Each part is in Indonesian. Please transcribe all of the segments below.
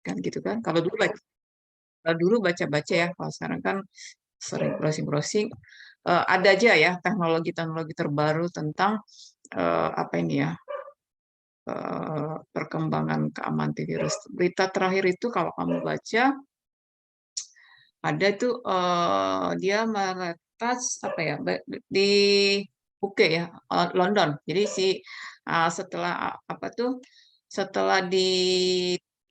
kan gitu kan. Kalau dulu baca-baca ya, kalau sekarang kan sering browsing-browsing. Ada aja ya teknologi-teknologi terbaru tentang apa ini ya, perkembangan keamanan antivirus. Berita terakhir itu kalau kamu baca ada itu dia meretas apa ya di UK ya, London. Jadi setelah apa tuh setelah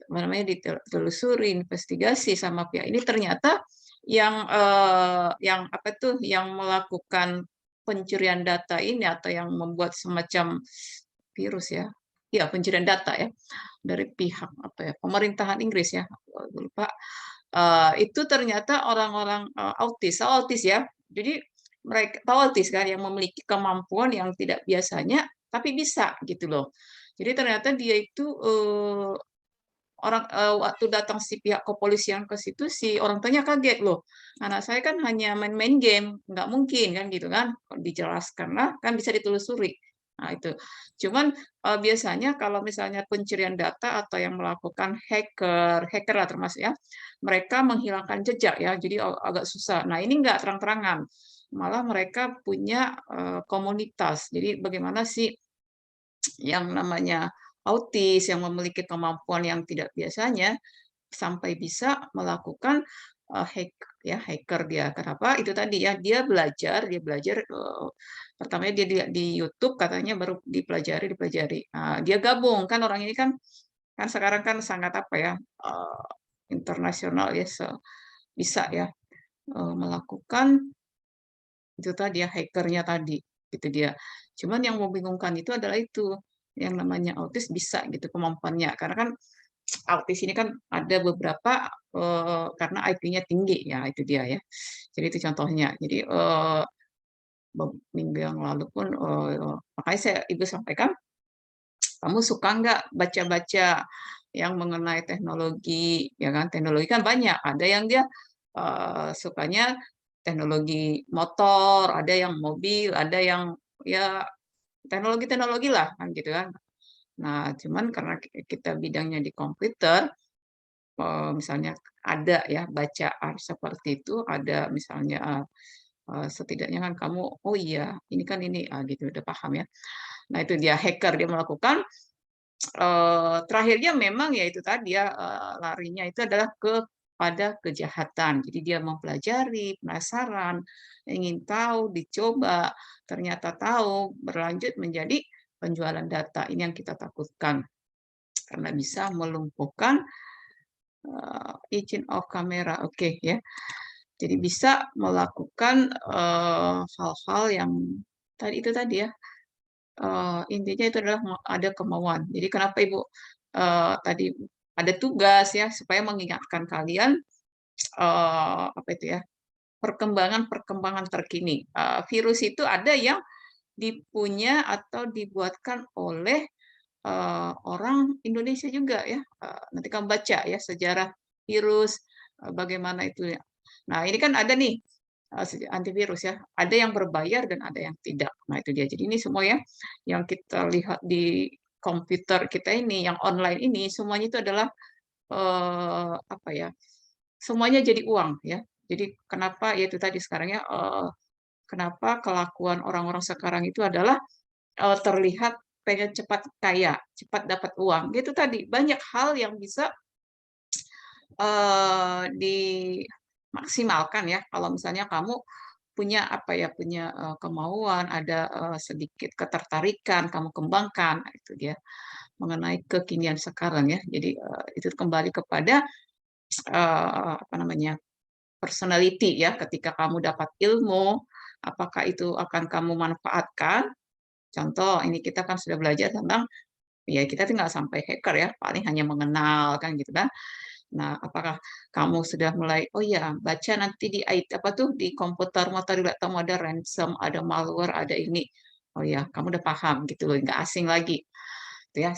apa namanya ditelusuri investigasi sama pihak ini ternyata yang apa tuh yang melakukan pencurian data ini atau yang membuat semacam virus ya. Ya, pencurian data ya dari pihak apa ya pemerintahan Inggris ya, lupa. Itu ternyata orang-orang autis ya. Jadi mereka tahu autis kan yang memiliki kemampuan yang tidak biasanya, tapi bisa gitu loh. Jadi ternyata dia itu waktu datang si pihak kepolisian ke situ si orang tuanya kaget loh. Anak saya kan hanya main-main game, nggak mungkin kan gitu kan. Dijelaskan lah kan bisa ditelusuri. Nah, itu. Cuman biasanya kalau misalnya pencurian data atau yang melakukan hacker lah termasuk ya, mereka menghilangkan jejak ya, jadi agak susah. Nah, ini nggak terang-terangan. Malah mereka punya komunitas. Jadi bagaimana sih yang namanya autis yang memiliki kemampuan yang tidak biasanya sampai bisa melakukan hacker dia. Kenapa? Itu tadi ya, dia belajar pertamanya dia di YouTube katanya baru dipelajari. Nah, dia gabung kan orang ini kan kan sekarang kan sangat apa ya internasional ya bisa ya melakukan itu tadi ya hackernya tadi gitu dia. Cuman yang membingungkan itu adalah itu yang namanya autis bisa gitu kemampuannya karena kan autis ini kan ada beberapa karena IQ-nya tinggi ya itu dia ya. Jadi itu contohnya. Jadi minggu yang lalu pun makanya ibu sampaikan kamu suka nggak baca-baca yang mengenai teknologi ya kan teknologi kan banyak ada yang dia sukanya teknologi motor ada yang mobil ada yang ya teknologi-teknologi lah kan gitu kan. Nah, cuman karena kita bidangnya di komputer, misalnya ada ya bacaan seperti itu, ada misalnya setidaknya kan kamu, oh iya ini kan ini, gitu udah paham ya. Nah itu dia hacker dia melakukan, terakhirnya memang ya itu tadi ya, larinya itu adalah kepada kejahatan. Jadi dia mempelajari, penasaran, ingin tahu, dicoba, ternyata tahu, berlanjut menjadi penjualan data. Ini yang kita takutkan karena bisa melumpuhkan izin off kamera. Oke ya. Jadi bisa melakukan hal-hal yang tadi ya. Intinya itu adalah ada kemauan. Jadi kenapa Ibu tadi ada tugas ya supaya mengingatkan kalian apa itu ya perkembangan-perkembangan terkini. Virus itu ada yang dipunya atau dibuatkan oleh orang Indonesia juga ya. Nanti kamu baca ya sejarah virus, bagaimana itu ya. Nah, ini kan ada nih antivirus ya. Ada yang berbayar dan ada yang tidak. Nah, itu dia. Jadi ini semua ya yang kita lihat di komputer kita ini, yang online ini, semuanya itu adalah apa ya? Semuanya jadi uang ya. Jadi kenapa ya itu tadi sekarang ya kenapa kelakuan orang-orang sekarang itu adalah terlihat pengen cepat kaya, cepat dapat uang. Gitu tadi, banyak hal yang bisa dimaksimalkan ya kalau misalnya kamu punya apa ya, punya kemauan, ada sedikit ketertarikan, kamu kembangkan, nah, itu dia mengenai kekinian sekarang ya. Jadi itu kembali kepada apa namanya personality ya. Ketika kamu dapat ilmu, apakah itu akan kamu manfaatkan? Contoh, ini kita kan sudah belajar tentang ya kita tinggal sampai hacker ya, paling hanya mengenal kan gitu kan. Nah, apakah kamu sudah mulai, oh ya, baca nanti di IT apa tuh di komputer motor kamu ada ransom, ada malware, ada ini. Oh ya, kamu udah paham gitu loh, nggak asing lagi. Itu ya,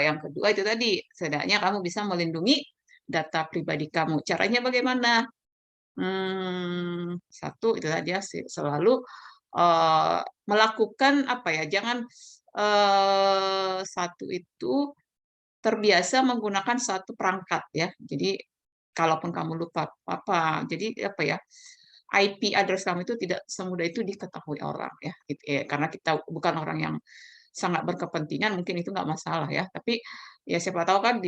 yang kedua itu tadi, setidaknya kamu bisa melindungi data pribadi kamu. Caranya bagaimana? Satu itu tadi ya, selalu eh, melakukan apa ya, jangan satu itu terbiasa menggunakan satu perangkat ya. Jadi kalaupun kamu lupa apa, jadi apa ya, IP address kamu itu tidak semudah itu diketahui orang ya, gitu ya. Karena kita bukan orang yang sangat berkepentingan, mungkin itu nggak masalah ya. Tapi ya siapa tahu kan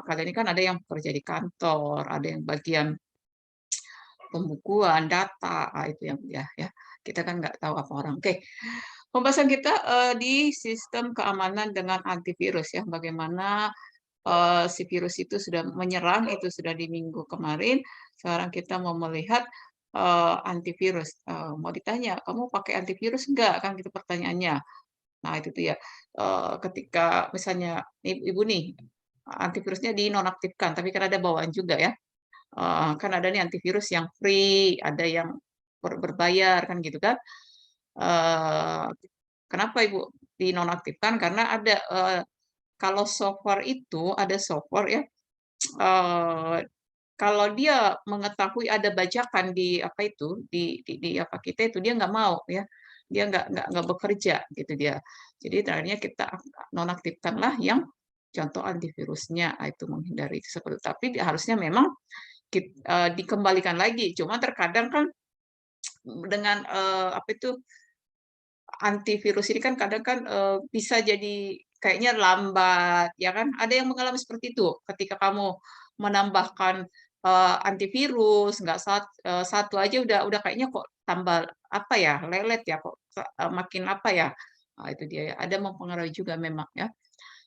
kalian ini kan ada yang bekerja di kantor, ada yang bagian pembukuan, data, itu yang ya, kita kan nggak tahu apa orang. Oke, pembahasan kita di sistem keamanan dengan antivirus ya, bagaimana si virus itu sudah menyerang, itu sudah di minggu kemarin. Sekarang kita mau melihat antivirus. Mau ditanya, kamu pakai antivirus enggak? Kan gitu pertanyaannya. Nah itu tuh ya, ketika misalnya ibu nih antivirusnya dinonaktifkan, tapi kan ada bawaan juga ya. Kan ada nih antivirus yang free, ada yang berbayar kan gitu kan. Eee, Kenapa Ibu dinonaktifkan? Karena ada, kalau software itu ada software ya, eee, kalau dia mengetahui ada bajakan di apa itu, di apa kita itu, dia nggak mau ya, dia nggak bekerja gitu dia. Jadi akhirnya kita nonaktifkanlah yang contoh antivirusnya, itu menghindari seperti tapi harusnya memang dikembalikan lagi, cuma terkadang kan dengan, apa itu, antivirus ini kan kadang kan, bisa jadi kayaknya lambat, ya kan? Ada yang mengalami seperti itu, ketika kamu menambahkan, antivirus, nggak satu aja udah kayaknya kok tambah, apa ya, lelet ya, kok makin apa ya, itu dia ya, ada mempengaruhi juga memang ya.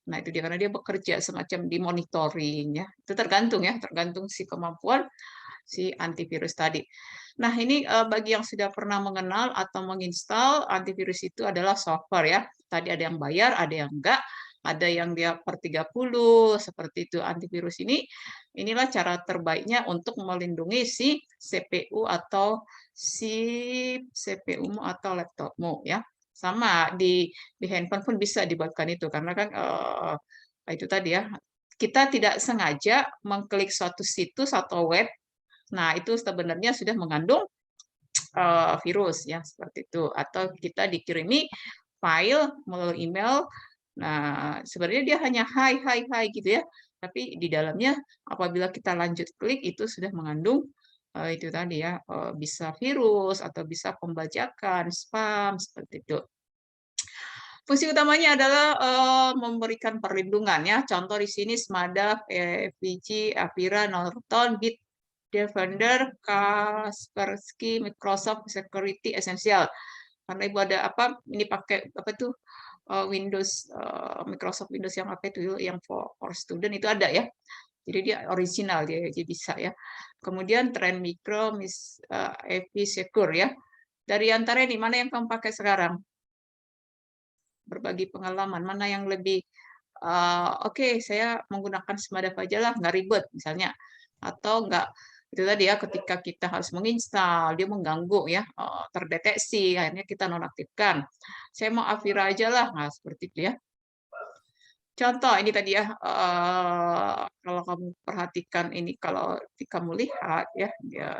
Nah itu dia, karena dia bekerja semacam di-monitoring ya, itu tergantung ya, tergantung si kemampuan si antivirus tadi. Nah, ini bagi yang sudah pernah mengenal atau menginstal antivirus itu adalah software ya. Tadi ada yang bayar, ada yang enggak, ada yang dia per 30 seperti itu. Antivirus inilah cara terbaiknya untuk melindungi si CPU atau si CPU-mu atau laptopmu ya. Sama di handphone pun bisa dibuatkan itu karena kan itu tadi ya, kita tidak sengaja mengklik suatu situs atau web. Nah, itu sebenarnya sudah mengandung virus ya seperti itu atau kita dikirimi file melalui email. Nah, sebenarnya dia hanya hai hai hai gitu ya, tapi di dalamnya apabila kita lanjut klik itu sudah mengandung itu tadi ya, bisa virus atau bisa pembajakan, spam seperti itu. Fungsi utamanya adalah memberikan perlindungan ya. Contoh di sini Smada, PVG, Avira, Norton, Defender, Kaspersky, Microsoft Security Essential. Karena Ibu ada apa, ini pakai apa tuh, Windows, Microsoft Windows yang apa itu, yang for student itu ada ya. Jadi dia original, dia bisa ya. Kemudian Trend Micro, EV Secure ya. Dari antara ini, mana yang kamu pakai sekarang? Berbagi pengalaman, mana yang lebih, "Oke, saya menggunakan Semadap aja lah, nggak ribet," misalnya. Atau nggak itu tadi ya, ketika kita harus menginstal, dia mengganggu ya, terdeteksi, akhirnya kita nonaktifkan. "Saya mau Avira aja lah," nah seperti itu ya. Contoh ini tadi ya, kalau kamu perhatikan ini, kalau kamu lihat ya,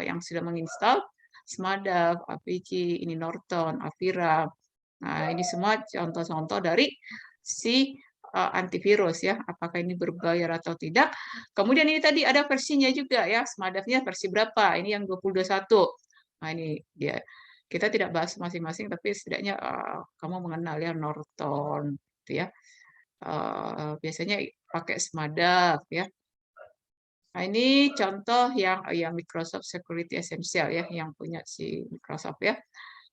yang sudah menginstal Semadap, AVG, ini Norton, Avira. Nah, ini semua contoh-contoh dari si, antivirus ya, apakah ini berbayar atau tidak. Kemudian ini tadi ada versinya juga ya, Semadapnya versi berapa, ini yang 2021. Nah, ini dia. Kita tidak bahas masing-masing, tapi setidaknya, kamu mengenal ya Norton, gitu ya. Biasanya pakai Smadap ya. Nah, ini contoh yang Microsoft Security Essential ya, yang punya si Microsoft ya.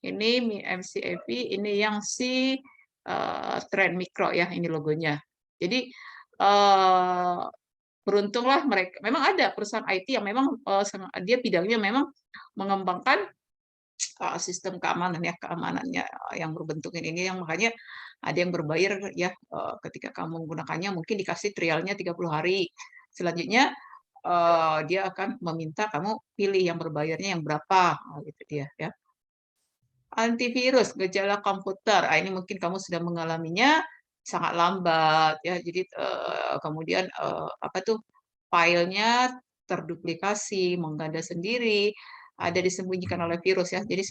Ini MCAV, ini yang si Trend Micro ya, ini logonya. Jadi beruntunglah mereka. Memang ada perusahaan IT yang memang dia bidangnya memang mengembangkan sistem keamanan ya, keamanannya yang berbentuk ini yang makanya ada yang berbayar ya, ketika kamu menggunakannya mungkin dikasih trialnya 30 hari. Selanjutnya, dia akan meminta kamu pilih yang berbayarnya yang berapa, gitu dia ya. Antivirus, gejala komputer, ini mungkin kamu sudah mengalaminya, sangat lambat ya, jadi, kemudian, apa tuh, filenya terduplikasi, mengganda sendiri, ada disembunyikan oleh virus ya. Jadi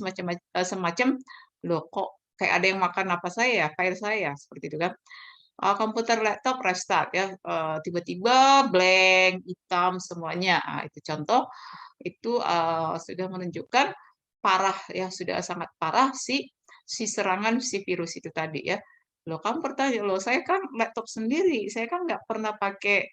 semacam, "Loh kok kayak ada yang makan apa saya ya, file saya?" Seperti itu kan. komputer laptop restart ya, tiba-tiba blank, hitam semuanya. Itu contoh, itu sudah menunjukkan parah ya, sudah sangat parah si serangan si virus itu tadi ya. Loh kamu bertanya, "Loh saya kan laptop sendiri, saya kan nggak pernah pakai,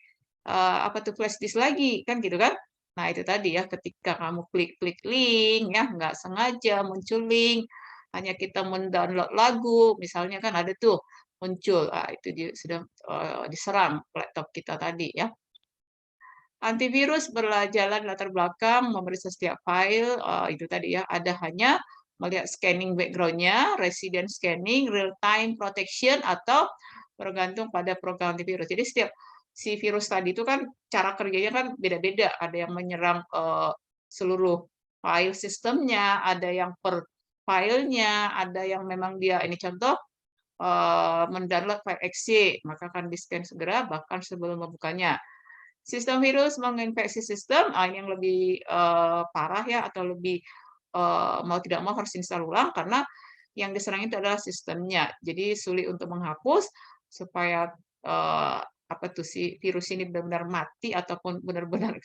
apa tuh, flash disk lagi," kan gitu kan. Nah itu tadi ya, ketika kamu klik-klik link ya, nggak sengaja muncul link, hanya kita mendownload lagu, misalnya kan ada tuh muncul, itu dia sudah, diserang laptop kita tadi ya. Antivirus berjalan latar belakang, memeriksa setiap file, itu tadi ya, ada hanya melihat scanning background-nya, resident scanning, real time protection, atau bergantung pada program antivirus. Jadi setiap si virus tadi itu kan cara kerjanya kan beda-beda, ada yang menyerang, seluruh file sistemnya, ada yang per filenya, ada yang memang dia ini contoh, mendownload file exe, maka akan di-scan segera bahkan sebelum membukanya. Sistem virus menginfeksi sistem, ini yang lebih, parah ya atau lebih, mau tidak mau harus install ulang karena yang diserang itu adalah sistemnya. Jadi sulit untuk menghapus supaya, apa tuh, si virus ini benar-benar mati ataupun benar-benar,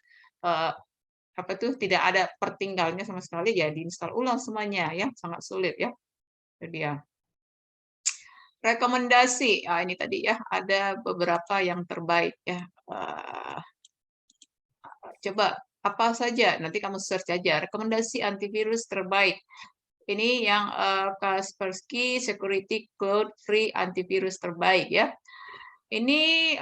eee, apa tuh, tidak ada pertinggalnya sama sekali, ya diinstal ulang semuanya ya, sangat sulit ya, itu dia. Rekomendasi, ini tadi ya, ada beberapa yang terbaik ya, coba apa saja, nanti kamu search aja, rekomendasi antivirus terbaik. Ini yang Kaspersky Security Cloud Free Antivirus terbaik ya. Ini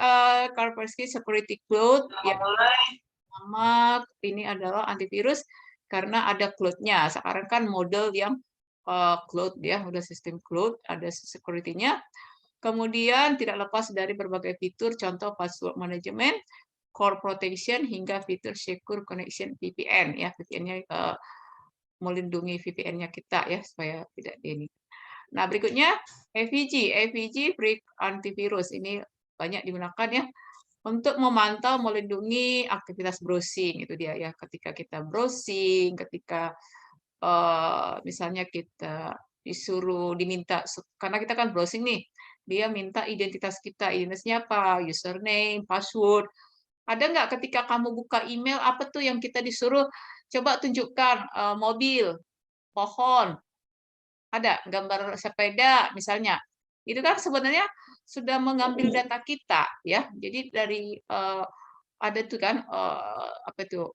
Kaspersky Security Cloud yang pertama ini adalah antivirus karena ada cloud-nya. Sekarang kan model yang cloud ya, udah sistem cloud, ada security-nya. Kemudian tidak lepas dari berbagai fitur, contoh password management, core protection, hingga fitur secure connection VPN ya. VPN-nya melindungi VPN-nya kita ya supaya tidak ini. Nah, berikutnya AVG Free Antivirus. Ini banyak digunakan ya untuk memantau, melindungi aktivitas browsing. Itu dia ya, ketika kita browsing, ketika misalnya kita diminta karena kita kan browsing nih, dia minta identitas kita, identitasnya apa? Username, password. Ada nggak ketika kamu buka email, apa tuh yang kita disuruh, coba tunjukkan, mobil, pohon, ada gambar sepeda misalnya. Itu kan sebenarnya sudah mengambil data kita ya. Jadi dari, ada tuh kan, apa itu,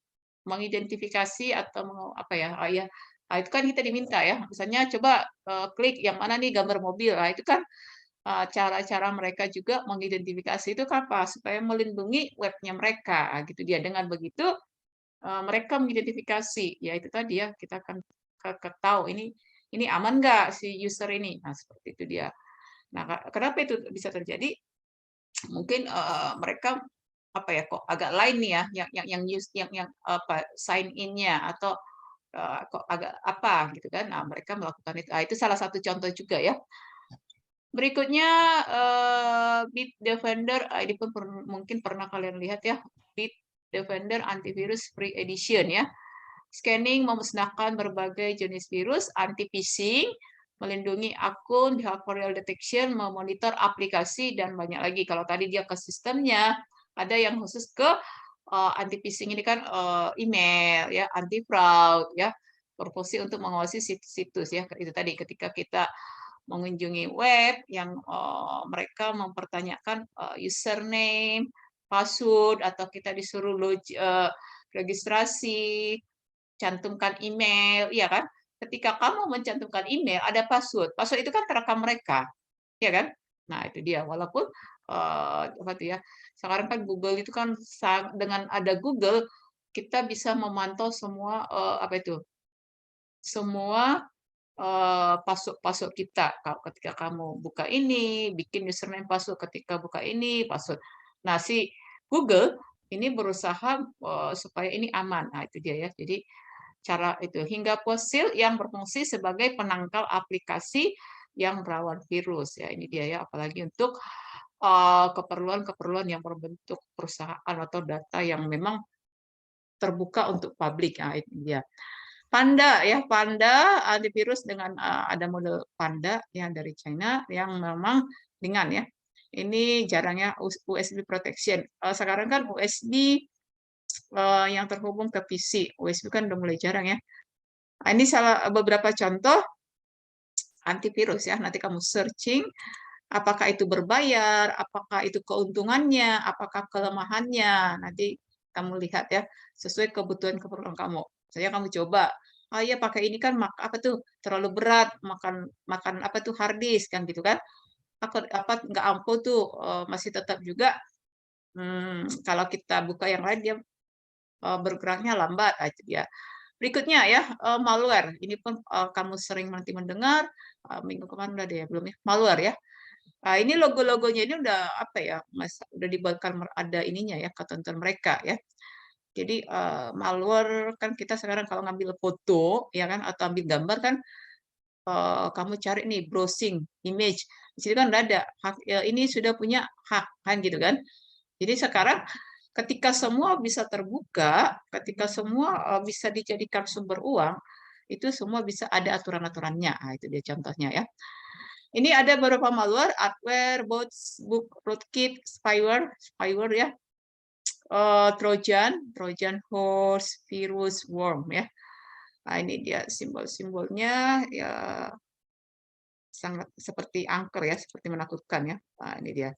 mengidentifikasi atau apa ya, ya, itu kan kita diminta ya, misalnya coba, klik yang mana nih gambar mobil. Itu kan, cara-cara mereka juga mengidentifikasi itu kan apa, supaya melindungi webnya mereka, gitu dia. Dengan begitu, mereka mengidentifikasi, ya itu tadi ya, kita akan tahu ini aman nggak si user ini. Nah, seperti itu dia. Nah, kenapa itu bisa terjadi? Mungkin, mereka apa ya, kok agak lain nih ya, yang apa, sign in-nya atau, kok agak apa gitu kan. Nah, mereka melakukan itu. Itu salah satu contoh juga ya. Berikutnya, Bitdefender, ini pun mungkin pernah kalian lihat ya, Bitdefender Antivirus Free Edition ya. Scanning memusnahkan berbagai jenis virus, anti-phishing, melindungi akun, behavioral detection, memonitor aplikasi, dan banyak lagi. Kalau tadi dia ke sistemnya, ada yang khusus ke anti-phishing ini kan email, ya, anti-fraud, ya, berfungsi untuk mengawasi situs-situs ya. Itu tadi ketika kita mengunjungi web yang mereka mempertanyakan username, password, atau kita disuruh registrasi, cantumkan email, iya kan? Ketika kamu mencantumkan email, ada password. Password itu kan terekam mereka, ya kan? Nah, itu dia. Walaupun apa tuh ya? Sekarang kan Google itu kan dengan ada Google kita bisa memantau semua apa itu? Semua password kita. Ketika kamu buka ini, bikin username password, ketika buka ini, password. Nah, si Google ini berusaha supaya ini aman. Nah, itu dia ya. Jadi cara itu hingga fosil yang berfungsi sebagai penangkal aplikasi yang rawan virus ya, ini dia ya, apalagi untuk keperluan-keperluan yang berbentuk perusahaan atau data yang memang terbuka untuk publik. Nah, itu dia. Panda ya, Panda antivirus dengan ada model Panda yang dari China yang memang ringan ya. Ini jarangnya USB protection. Sekarang kan USB yang terhubung ke PC. USB kan udah mulai jarang ya. Nah, ini beberapa contoh antivirus ya. Nanti kamu searching apakah itu berbayar, apakah itu keuntungannya, apakah kelemahannya. Nanti kamu lihat ya, sesuai kebutuhan keperluan kamu. Saya kamu coba, oh iya pakai ini kan apa tuh terlalu berat, makan makan apa tuh hard disk kan gitu kan. Apa nggak ampuh tuh, masih tetap juga kalau kita buka yang lain dia bergeraknya lambat aja dia. Berikutnya ya, malware. Ini pun kamu sering nanti mendengar, minggu kemarin udah deh ya, belum ya? Malware ya. Nah, ini logo-logonya ini udah apa ya, Mas, udah dibuatkan ada ininya ya, ketentuan mereka ya. Jadi malware kan kita sekarang kalau ngambil foto ya kan atau ambil gambar kan kamu cari nih browsing image. Di sini kan udah ada hak, ya, ini sudah punya hak kan gitu kan. Jadi sekarang ketika semua bisa terbuka, ketika semua bisa dijadikan sumber uang, itu semua bisa ada aturan-aturannya. Nah, itu dia contohnya ya. Ini ada beberapa malware, adware, bots, book, rootkit, spyware ya, Trojan horse, virus, worm ya. Nah, ini dia simbol-simbolnya ya sangat seperti angker ya, seperti menakutkan ya. Nah, ini dia.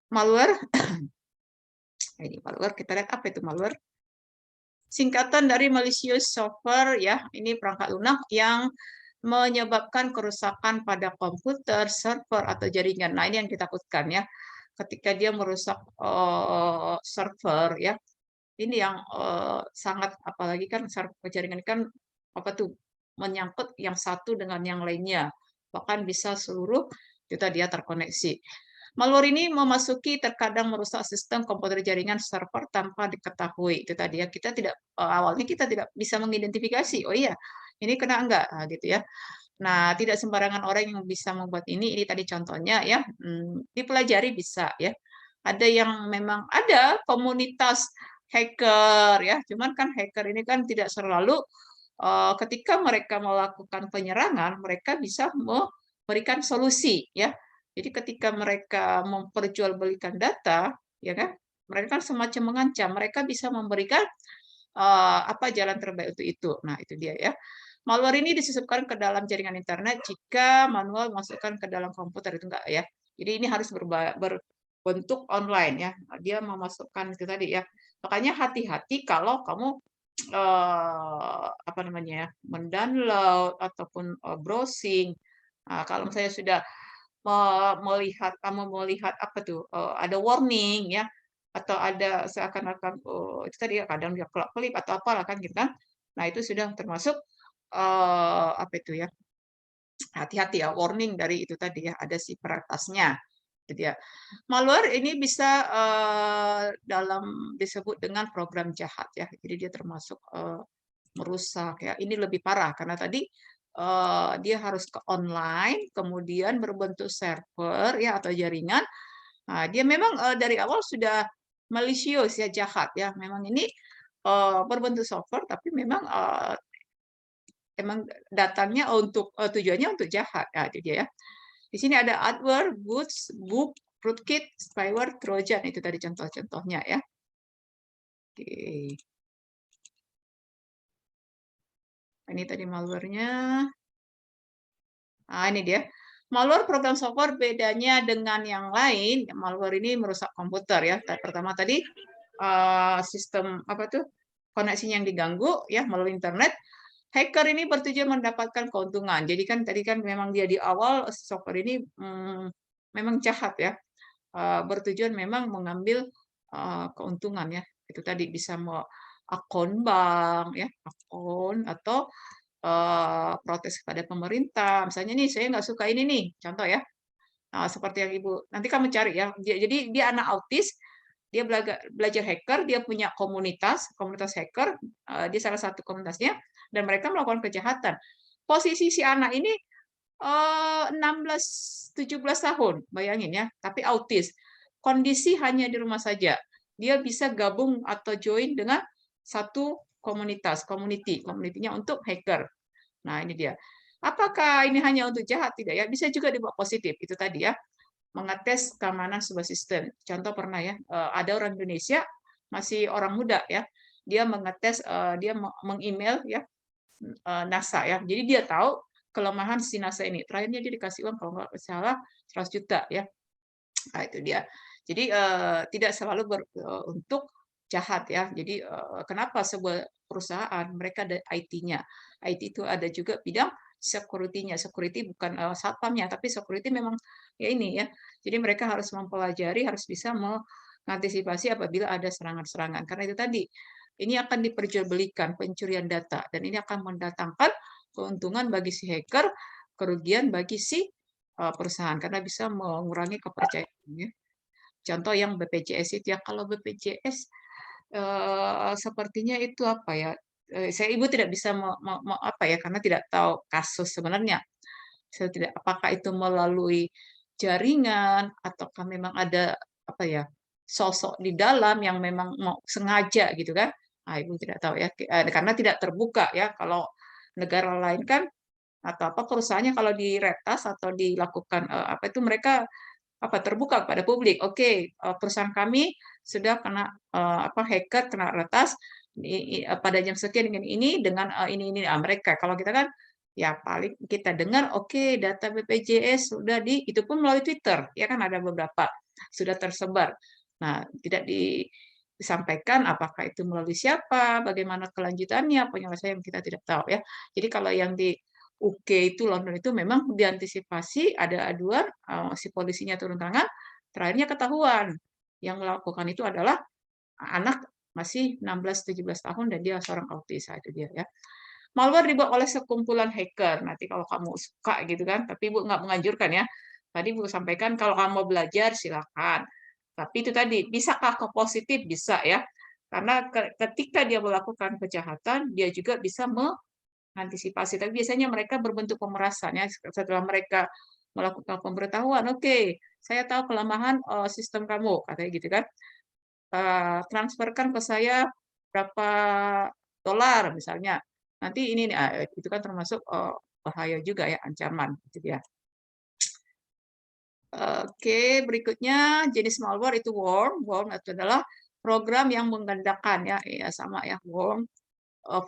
Malware, ini malware, kita lihat apa itu malware. Singkatan dari malicious software ya, ini perangkat lunak yang menyebabkan kerusakan pada komputer, server atau jaringan. Nah, ini yang kita takutkan ya. Ketika dia merusak server ya, ini yang sangat apalagi kan server jaringan kan apa tuh menyangkut yang satu dengan yang lainnya. Bahkan bisa seluruh kita dia terkoneksi. Malware ini memasuki terkadang merusak sistem komputer jaringan server tanpa diketahui. Itu tadi ya, kita tidak awalnya kita tidak bisa mengidentifikasi. Oh iya, ini kena enggak gitu ya. Nah, tidak sembarangan orang yang bisa membuat ini. Ini tadi contohnya ya, dipelajari bisa ya. Ada yang memang ada komunitas hacker ya, cuman kan hacker ini kan tidak selalu ketika mereka melakukan penyerangan, mereka bisa memberikan solusi ya. Jadi ketika mereka memperjualbelikan data, ya kan, mereka kan semacam mengancam, mereka bisa memberikan apa jalan terbaik untuk itu. Nah, itu dia ya. Malware ini disisipkan ke dalam jaringan internet jika manual masukkan ke dalam komputer itu enggak ya. Jadi ini harus berbentuk online ya. Dia memasukkan itu tadi ya. Makanya hati-hati kalau kamu apa namanya ya, mendownload ataupun browsing. Nah, kalau saya sudah melihat kamu melihat apa tuh ada warning ya atau ada seakan-akan itu tadi ya kadang dia kelap-kelip atau apalah kan gitu kan. Nah, itu sudah termasuk apa itu ya, hati-hati ya, warning dari itu tadi ya, ada si peretasnya, gitu ya. Malware ini bisa disebut dengan program jahat ya, jadi dia termasuk merusak ya. Ini lebih parah karena tadi dia harus ke online, kemudian berbentuk server ya atau jaringan. Nah, dia memang dari awal sudah malicious ya, jahat ya. Memang ini berbentuk software, tapi memang emang datangnya untuk tujuannya untuk jahat. Nah, itu dia ya. Di sini ada adware, boots, book, rootkit, spyware, trojan. Itu tadi contoh-contohnya ya. Oke. Ini tadi malware-nya. Nah, ini dia. Malware program software bedanya dengan yang lain, malware ini merusak komputer ya. Pertama tadi sistem apa tuh koneksinya yang diganggu ya melalui internet. Hacker ini bertujuan mendapatkan keuntungan. Jadi kan tadi kan memang dia di awal software ini memang jahat ya. Bertujuan memang mengambil keuntungan ya. Itu tadi bisa mau akun bank ya, akun atau protes kepada pemerintah. Misalnya nih, saya nggak suka ini nih, contoh ya. Nah, seperti yang Ibu, nanti kamu cari ya. Jadi dia anak autis, dia belajar hacker, dia punya komunitas, komunitas hacker, dia salah satu komunitasnya, dan mereka melakukan kejahatan. Posisi si anak ini 16-17 tahun, bayangin ya, tapi autis. Kondisi hanya di rumah saja. Dia bisa gabung atau join dengan satu komunitas, komunitinya untuk hacker. Nah, ini dia. Apakah ini hanya untuk jahat? Tidak ya, bisa juga dibawa positif. Itu tadi ya. mengetes keamanan sebuah sistem. Contoh pernah ya, ada orang Indonesia, masih orang muda ya, dia mengetes, dia meng-email ya, NASA ya. Jadi dia tahu kelemahan si NASA ini. Terakhirnya dia dikasih uang kalau nggak salah 100 juta ya. Nah, itu dia. Jadi, tidak selalu untuk jahat ya. Jadi, kenapa sebuah perusahaan mereka ada IT-nya. IT itu ada juga bidang security-nya. Security bukan, satpamnya, tapi security memang ya ini ya. Jadi mereka harus mempelajari, harus bisa mengantisipasi apabila ada serangan-serangan. Karena itu tadi, ini akan diperjualbelikan pencurian data dan ini akan mendatangkan keuntungan bagi si hacker, kerugian bagi si perusahaan karena bisa mengurangi kepercayaan ya. Contoh yang BPJS itu ya, kalau BPJS sepertinya itu apa ya? Saya ibu tidak bisa apa ya karena tidak tahu kasus sebenarnya. Saya tidak apakah itu melalui jaringan ataukah memang ada apa ya sosok di dalam yang memang mau sengaja gitu kan? Ah, ibu tidak tahu ya karena tidak terbuka ya. Kalau negara lain kan atau apa perusahaannya kalau diretas atau dilakukan apa itu mereka apa terbuka kepada publik. Oke, perusahaan kami sudah kena apa hacker kena retas pada jam sekian dengan ini dengan ini. Ah, mereka kalau kita kan ya paling kita dengar oke data BPJS sudah itu pun melalui Twitter ya kan ada beberapa sudah tersebar. Nah, tidak disampaikan apakah itu melalui siapa, bagaimana kelanjutannya, penyelesaian kita tidak tahu ya. Jadi kalau yang di UK itu London itu memang diantisipasi ada aduan, si polisinya turun tangan, terakhirnya ketahuan yang melakukan itu adalah anak masih 16, 17 tahun dan dia seorang autis, itu dia ya. Malware dibuat oleh sekumpulan hacker, nanti kalau kamu suka gitu kan, tapi Ibu nggak menganjurkan ya. Tadi Ibu sampaikan kalau kamu mau belajar silakan. Tapi itu tadi, bisakah ke positif? Bisa ya. Karena ketika dia melakukan kejahatan, dia juga bisa antisipasi, tapi biasanya mereka berbentuk pemerasan ya, setelah mereka melakukan pemberitahuan, "Oke, saya tahu kelemahan, sistem kamu," katanya gitu kan, "Transferkan ke saya berapa dolar," misalnya, "nanti ini nih," itu kan termasuk, bahaya juga ya, ancaman, itu dia. Oke, berikutnya jenis malware itu worm. Worm itu adalah program yang menggandakan ya, ya sama ya, worm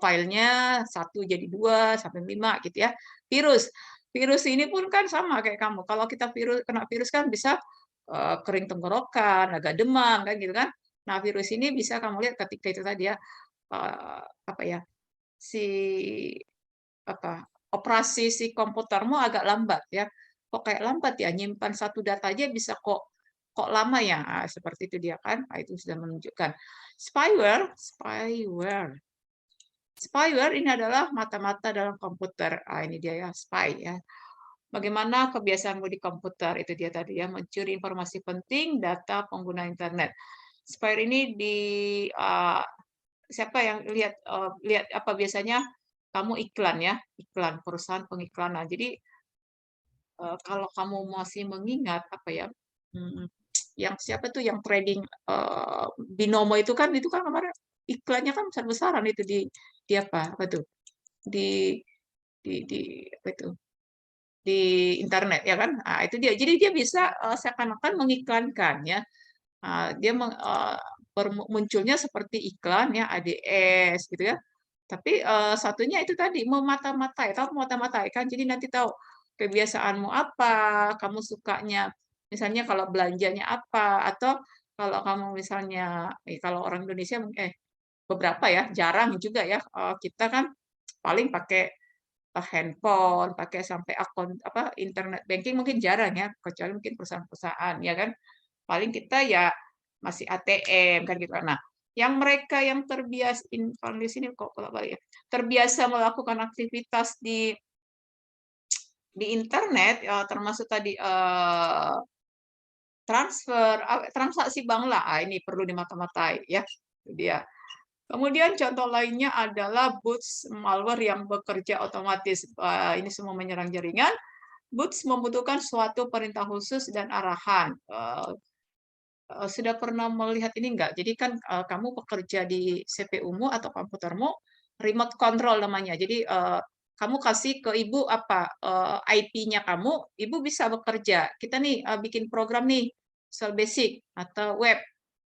filenya 1 jadi 2 sampai 5 gitu ya. Virus. Virus ini pun kan sama kayak kamu, kalau kita kena virus kan bisa, kering tenggorokan, agak demam kan gitu kan. Nah virus ini bisa kamu lihat ketika itu tadi ya, apa ya, si apa, operasi si komputermu agak lambat ya. Kok kayak lambat ya, nyimpan satu data aja bisa kok lama ya? Seperti itu dia kan, itu sudah menunjukkan. Spyware. Spyware ini adalah mata-mata dalam komputer. Ini dia ya, spy ya. Bagaimana kebiasaanmu di komputer, itu dia tadi ya, mencuri informasi penting, data pengguna internet. Spyware ini siapa yang lihat apa biasanya kamu iklan ya, iklan perusahaan pengiklanan. Jadi kalau kamu masih mengingat apa ya, hmm, yang siapa tuh yang trading binomo itu kan kemarin iklannya kan besar-besaran itu di apa tuh di apa itu, di internet ya kan? Itu dia. Jadi dia bisa, seakan-akan mengiklankan ya, dia munculnya seperti iklan ya, ADS gitu ya. Tapi, satunya itu tadi memata-matai, tahu memata-matai kan? Jadi nanti tahu kebiasaanmu apa, kamu sukanya misalnya kalau belanjanya apa, atau kalau kamu misalnya kalau orang Indonesia beberapa ya, jarang juga ya, kita kan paling pakai handphone, pakai sampai akun apa, internet banking mungkin jarang ya, kecuali mungkin perusahaan-perusahaan, ya kan. Paling kita ya masih ATM kan gitu. Nah, yang mereka yang kalau di sini kok bolak-balik ya, terbiasa melakukan aktivitas di internet, termasuk tadi, transaksi bank lah, ini perlu dimata-matai ya, itu dia. Kemudian contoh lainnya adalah boots malware yang bekerja otomatis. Ini semua menyerang jaringan. Boots membutuhkan suatu perintah khusus dan arahan. Sudah pernah melihat ini enggak? Jadi kan kamu bekerja di CPU-mu atau komputermu, remote control namanya. Jadi kamu kasih ke ibu apa IP-nya kamu, ibu bisa bekerja. Kita nih bikin program nih, Visual Basic atau web.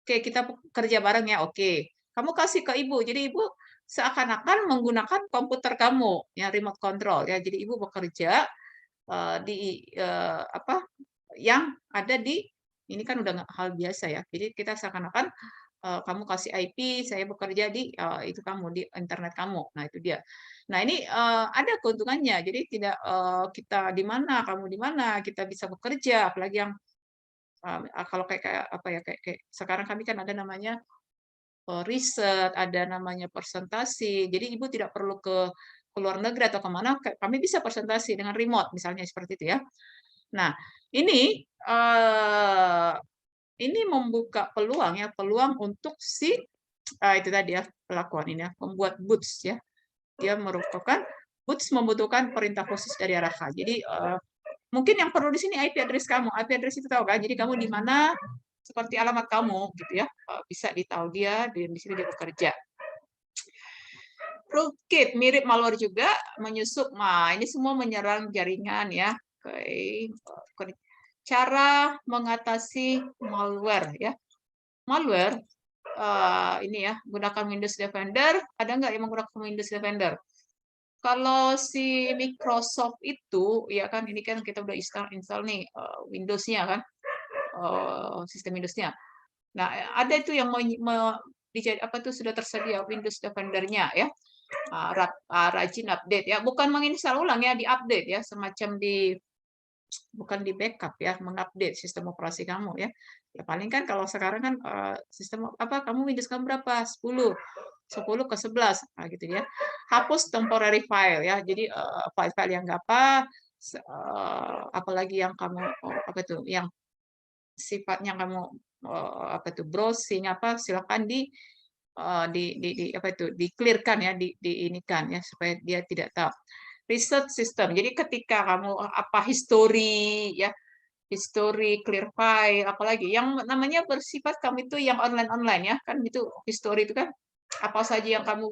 Oke, kita kerja bareng ya. Oke, kamu kasih ke ibu. Jadi ibu seakan-akan menggunakan komputer kamu, ya remote control ya. Jadi ibu bekerja di apa yang ada di ini kan udah hal biasa ya. Jadi kita seakan-akan kamu kasih IP, saya bekerja di itu kamu di internet kamu. Nah, itu dia. Nah, ini ada keuntungannya. Jadi tidak kita di mana, kamu di mana, kita bisa bekerja, apalagi yang kalau kayak apa ya kayak sekarang kami kan ada namanya riset, ada namanya presentasi. Jadi Ibu tidak perlu ke luar negeri atau kemana, kami bisa presentasi dengan remote, misalnya seperti itu ya. Nah, ini ini membuka peluang ya, peluang untuk si itu tadi ya pelakuan ini ya, membuat boots ya. Dia merupakan boots membutuhkan perintah khusus dari RH. Jadi mungkin yang perlu di sini IP address kamu. IP address itu tahu kan? Jadi kamu di mana, seperti alamat kamu gitu ya. Bisa ditahu dia di sini dia bekerja. Rootkit mirip malware juga, menyusup. Nah, ini semua menyerang jaringan ya. Oke. Cara mengatasi malware ya. Malware ini ya, gunakan Windows Defender. Ada nggak yang menggunakan Windows Defender? Kalau si Microsoft itu, ya kan ini kan kita udah install nih Windows-nya kan, sistem Windows-nya. Nah, ada itu yang apa tuh sudah tersedia Windows Defender-nya ya. Rajin update ya, bukan menginstal ulang ya, diupdate ya, semacam bukan di backup ya, mengupdate sistem operasi kamu ya. Ya paling kan kalau sekarang kan sistem apa kamu Windows kamu berapa? 10 ke 11 nah, gitu ya. Hapus temporary file ya. Jadi file-file yang nggak apa apalagi yang kamu apa tuh yang sifatnya kamu apa tuh browsing apa silakan di apa itu di-clearkan ya, diinikan ya supaya dia tidak tahu. Reset system. Jadi ketika kamu apa history ya, history, clear file, apalagi yang namanya bersifat kamu itu yang online ya kan itu history itu kan apa saja yang kamu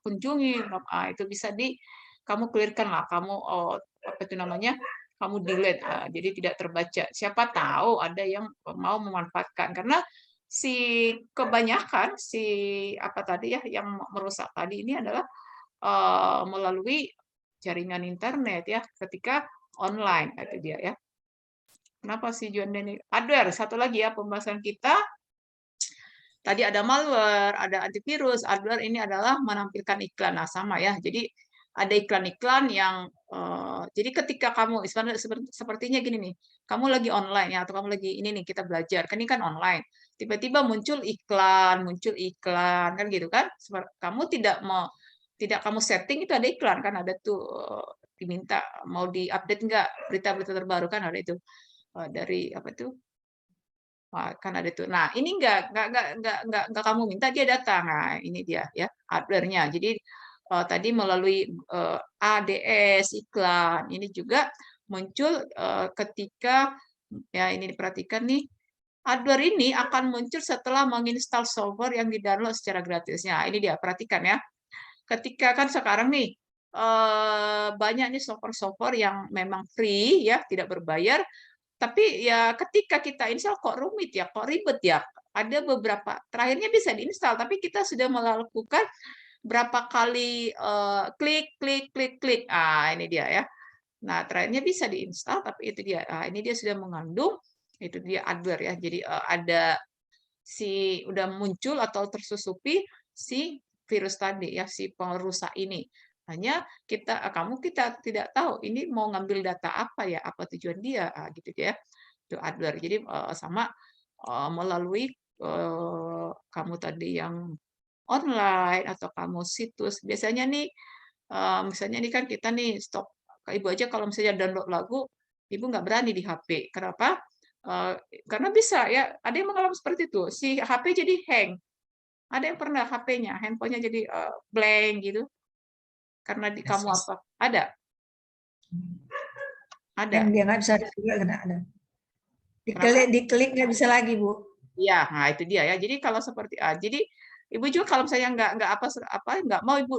kunjungi itu bisa kamu clearkan lah kamu apa itu namanya kamu delete jadi tidak terbaca siapa tahu ada yang mau memanfaatkan karena kebanyakan apa tadi ya yang merusak tadi ini adalah melalui jaringan internet ya ketika online itu dia ya. Kenapa sih John Denny? Adware, satu lagi ya pembahasan kita. Tadi ada malware, ada antivirus, adware ini adalah menampilkan iklan. Nah, sama ya. Jadi ada iklan-iklan yang jadi ketika kamu sepertinya gini nih, kamu lagi online ya atau kamu lagi ini nih kita belajar, kan ini kan online. Tiba-tiba muncul iklan kan gitu kan. Kamu tidak kamu setting itu ada iklan kan ada tuh diminta mau diupdate enggak berita-berita terbaru kan ada itu dari apa tuh kan ada itu. Nah, ini nggak kamu minta dia datang. Nah, ini dia ya hardware-nya. Jadi tadi melalui ADS iklan ini juga muncul ketika ya ini diperhatikan nih hardware ini akan muncul setelah menginstal software yang di-download secara gratis. Nah, ini dia perhatikan ya. Ketika kan sekarang nih banyak nih software-software yang memang free ya, tidak berbayar tapi ya ketika kita install kok rumit ya, kok ribet ya. Ada beberapa terakhirnya bisa diinstal, tapi kita sudah melakukan berapa kali klik klik klik klik. Ah, ini dia ya. Nah, terakhirnya bisa diinstal, tapi itu dia. Ah, ini dia sudah mengandung itu dia adware ya. Jadi ada udah muncul atau tersusupi si virus tadi ya, si perusak ini. Hanya kita tidak tahu ini mau ngambil data apa ya, apa tujuan dia, gitu ya. Itu adware. Jadi sama melalui kamu tadi yang online atau kamu situs. Biasanya nih misalnya ini kan kita nih stok Ibu aja kalau misalnya download lagu, Ibu nggak berani di HP. Kenapa? Eh, karena bisa ya, ada yang mengalami seperti itu. Si HP jadi hang. Ada yang pernah HP-nya, handphonenya jadi blank gitu. Karena kamu apa? Ada? Yang Ada. dia nggak bisa juga kena ada. Kenapa? Diklik nggak bisa lagi, Bu. Iya, nah itu dia ya. Jadi kalau seperti jadi Ibu juga kalau misalnya nggak apa nggak mau Ibu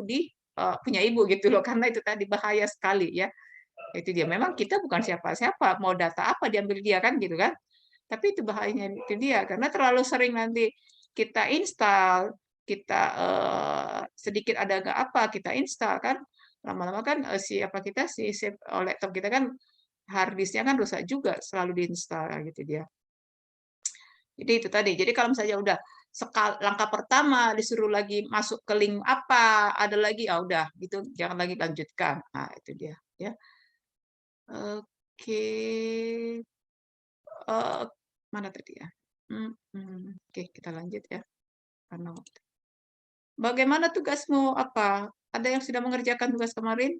punya ibu gitu loh, karena itu tadi bahaya sekali ya. Itu dia, memang kita bukan siapa-siapa, mau data apa diambil dia kan gitu kan. Tapi itu bahayanya itu dia, karena terlalu sering nanti kita install, kita sedikit ada nggak apa kita install kan, lama-lama kan si apa kita si laptop kita kan hard disknya kan rusak juga selalu diinstal gitu dia. Jadi itu tadi. Jadi kalau misalnya udah langkah pertama disuruh lagi masuk ke link apa, ada lagi, ah udah gitu, jangan lagi lanjutkan. Nah, itu dia ya. Oke. Eh, mana tadi ya? Oke, kita lanjut ya. Karena bagaimana tugasmu? Apa? Ada yang sudah mengerjakan tugas kemarin?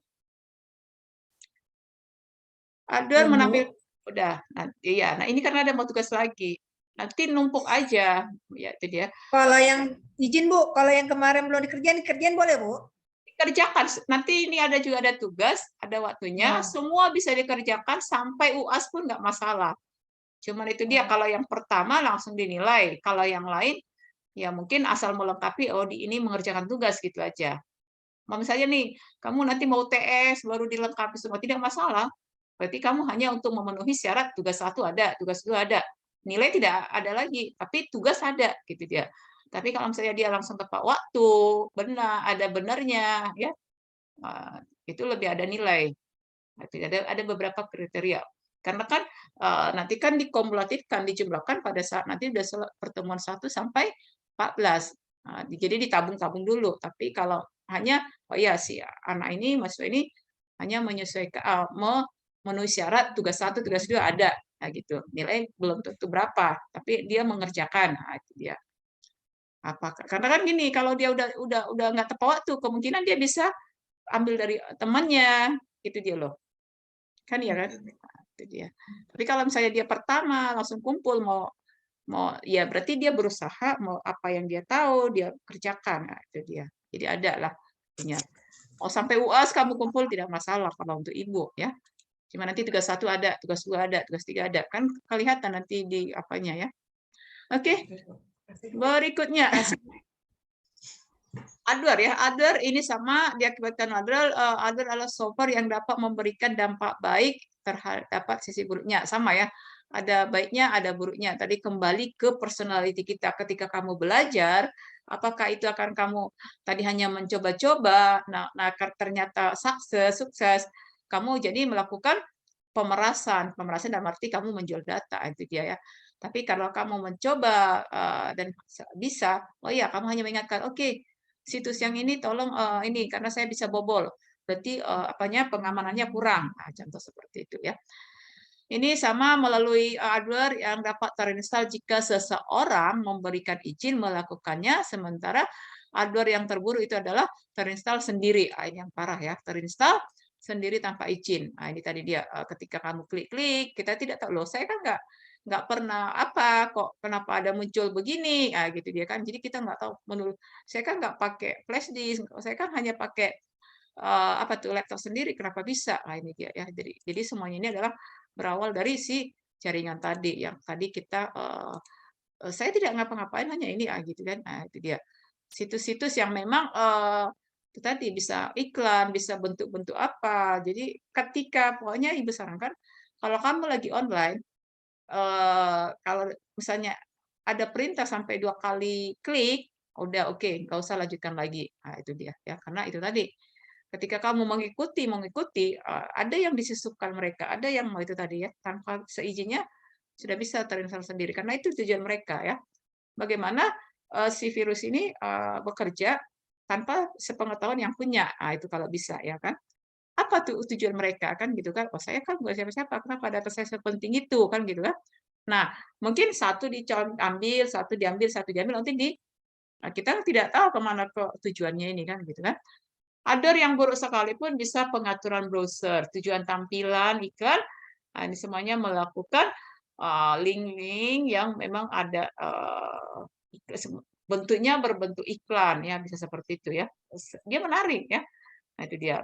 Ada Belum, menampil Bu. udah. Nanti ya. Nah, ini karena ada mau tugas lagi. Nanti numpuk aja. Ya, itu dia. Kalau yang izin, Bu, kalau yang kemarin belum dikerjain boleh, Bu? Dikerjakan. Nanti ini ada juga ada tugas, ada waktunya. Oh, Semua bisa dikerjakan sampai UAS pun nggak masalah. Cuman itu dia, oh, kalau yang pertama langsung dinilai. Kalau yang lain, ya mungkin asal melengkapi, oh di ini mengerjakan tugas gitu aja. Misalnya nih, kamu nanti mau TS baru dilengkapi semua, tidak masalah. Berarti kamu hanya untuk memenuhi syarat tugas satu ada, tugas dua ada. Nilai tidak ada lagi, tapi tugas ada gitu dia. Tapi kalau misalnya dia langsung tepat waktu, benar, ada benarnya, ya itu lebih ada nilai. Ada beberapa kriteria. Karena kan nanti kan dikumulatifkan, dijumlahkan pada saat nanti udah pertemuan 1 sampai 14. Jadi ditabung-tabung dulu. Tapi kalau hanya, oh ya si anak ini, mahasiswa ini hanya menyesuaikan, memenuhi syarat tugas satu, tugas dua ada. Nah, gitu. Nilai belum tentu berapa, tapi dia mengerjakan. Nah, itu dia. Karena kan gini, kalau dia udah nggak tepat waktu, kemungkinan dia bisa ambil dari temannya, itu dia loh. Kan ya kan? oke. Nah, itu dia. Tapi kalau misalnya dia pertama langsung kumpul mau mau ya berarti dia berusaha mau apa yang dia tahu dia kerjakan. Nah, itu dia. Jadi ada lah punya. Mau sampai UAS kamu kumpul tidak masalah kalau untuk ibu ya. Cuma nanti tugas satu ada, tugas dua ada, tugas tiga ada. Kan kelihatan nanti di apanya ya. Oke, Oke, Bu. Kasih, Bu. berikutnya. Kasih. Adware ya, Adware ini sama diakibatkan Adware, Adware adalah software yang dapat memberikan dampak baik terhadap sisi buruknya, sama ya. Ada baiknya, ada buruknya. Tadi kembali ke personality kita. Ketika kamu belajar, apakah itu akan kamu tadi hanya mencoba-coba, nah ternyata sukses, kamu jadi melakukan pemerasan. Pemerasan dalam arti kamu menjual data, itu dia ya. Tapi kalau kamu mencoba dan bisa, oh ya, kamu hanya mengingatkan, oke, situs yang ini tolong ini karena saya bisa bobol. Berarti apanya pengamanannya kurang. Nah, contoh seperti itu ya. Ini sama melalui adware yang dapat terinstall jika seseorang memberikan izin melakukannya, sementara adware yang terburuk itu adalah terinstall sendiri. Ini yang parah ya, terinstall sendiri tanpa izin. Nah, ini tadi dia ketika kamu klik-klik, kita tidak tahu loh. Saya kan nggak pernah apa kok kenapa ada muncul begini, gitu dia kan. Jadi kita nggak tahu. Menurut saya kan nggak pakai flash disk, saya kan hanya pakai apa tuh laptop sendiri. Kenapa bisa? Nah, ini dia ya. Jadi semuanya ini adalah berawal dari si jaringan tadi yang tadi kita saya tidak ngapa-ngapain hanya ini gitu kan. Nah, itu dia. Situs-situs yang memang itu tadi bisa iklan, bisa bentuk-bentuk apa. Jadi ketika pokoknya Ibu sarankan kalau kamu lagi online kalau misalnya ada perintah sampai 2 kali klik, udah oke, nggak usah lanjutkan lagi. Nah, itu dia ya. Karena itu tadi ketika kamu mengikuti, ada yang disisipkan mereka, ada yang mau itu tadi ya, tanpa seizinnya sudah bisa terinstall sendiri, karena itu tujuan mereka ya. Bagaimana si virus ini bekerja tanpa sepengetahuan yang punya, itu kalau bisa ya kan. Apa tuh tujuan mereka kan gitu kan, oh saya kan bukan siapa-siapa, kenapa data saya sepenting itu kan gitu kan. Nah, mungkin satu diambil, satu diambil, nanti kita tidak tahu kemana tujuannya ini kan gitu kan. Ada yang buruk sekalipun bisa pengaturan browser, tujuan tampilan, iklan, ini semuanya melakukan link-link yang memang ada bentuknya berbentuk iklan ya, bisa seperti itu ya. Dia menarik ya. Nah, itu dia.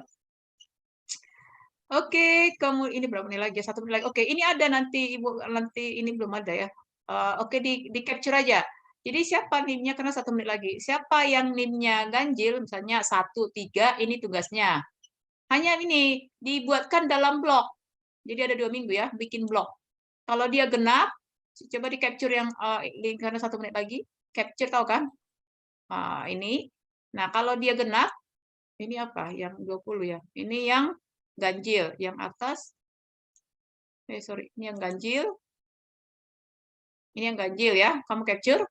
Oke, kamu ini berapa menit lagi? 1 menit lagi. Oke, ini ada nanti Ibu nanti ini belum ada ya. Oke di capture aja. Jadi siapa NIM-nya karena 1 menit lagi. Siapa yang NIM-nya ganjil, misalnya 1, 3, ini tugasnya. Hanya ini, dibuatkan dalam blok. Jadi ada 2 minggu ya, bikin blok. Kalau dia genap, coba di-capture yang karena 1 menit lagi. Capture tahu kan? Ini. Nah, kalau dia genap, ini apa? Yang 20 ya. Ini yang ganjil. Yang atas, sorry, ini yang ganjil. Ini yang ganjil ya. Kamu capture.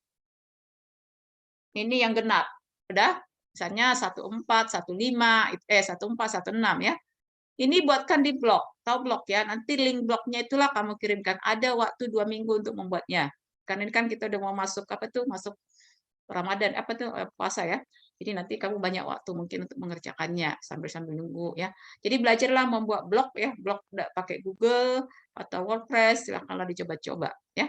Ini yang genap. Udah? Misalnya 14, 15, 14, 16 ya. Ini buatkan di blog, tahu blog ya. Nanti link blognya itulah kamu kirimkan. Ada waktu 2 minggu untuk membuatnya. Karena ini kan kita udah mau masuk apa tuh? Masuk Ramadan apa tuh puasa ya. Jadi nanti kamu banyak waktu mungkin untuk mengerjakannya sambil nunggu ya. Jadi belajarlah membuat blog ya, blog pakai Google atau WordPress, silakanlah dicoba-coba ya.